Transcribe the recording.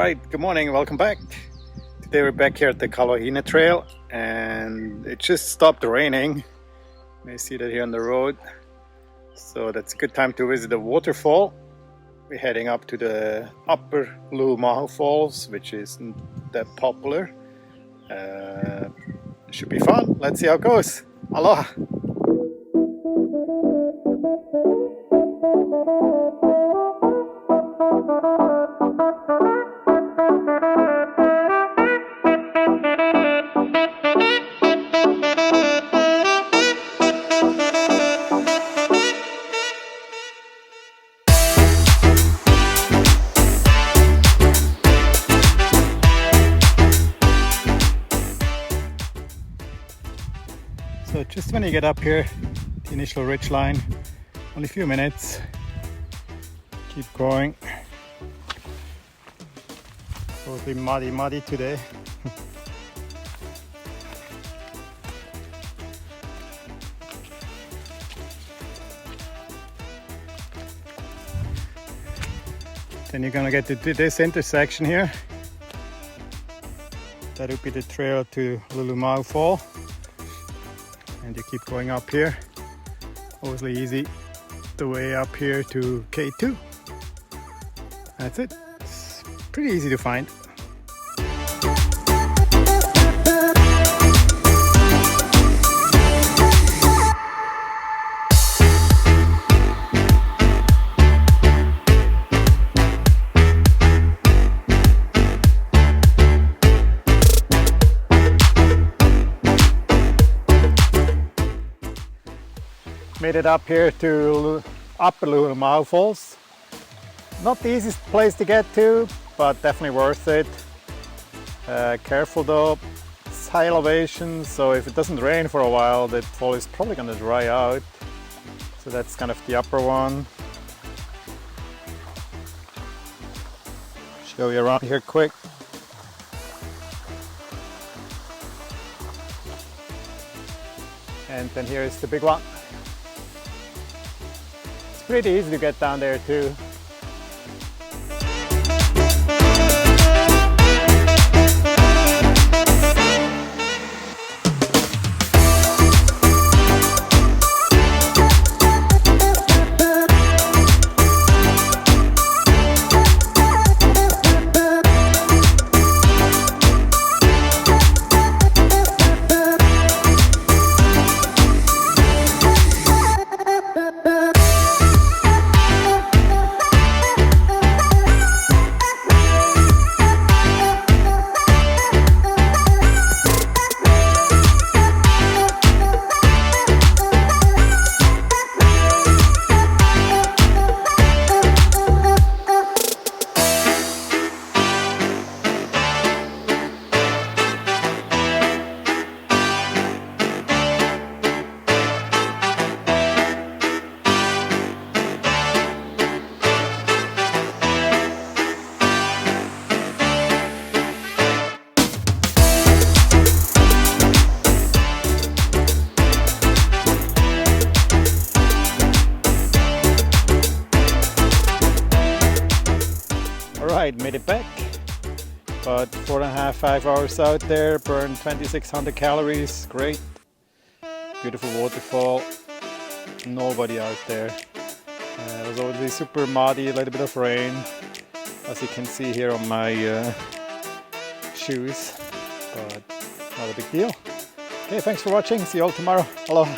Right, good morning, welcome back. Today we're back here at the Kawalahine Trail and it just stopped raining. You may see that here on the road. So that's a good time to visit the waterfall. We're heading up to the upper Lulumahu Falls, which isn't that popular. Should be fun. Let's see how it goes. Aloha! So just when you get up here, the initial ridge line, only a few minutes, keep going. Totally muddy today. Then you're gonna get to this intersection here. That would be the trail to Lulumahu Fall. And you keep going up here. Obviously easy the way up here to K2. That's it. It's pretty easy to find. Made it up here to upper Lulumahu Falls. Not the easiest place to get to, but definitely worth it. Careful though, it's high elevation, so if it doesn't rain for a while, the fall is probably going to dry out. So that's kind of the upper one. Show you around here quick. And then here is the big one. Pretty easy to get down there too. Alright, made it back. About 4.5–5 hours out there, burned 2,600 calories, great. Beautiful waterfall, nobody out there. It was obviously super muddy, a little bit of rain, as you can see here on my shoes, but not a big deal. Okay, thanks for watching, see you all tomorrow, aloha.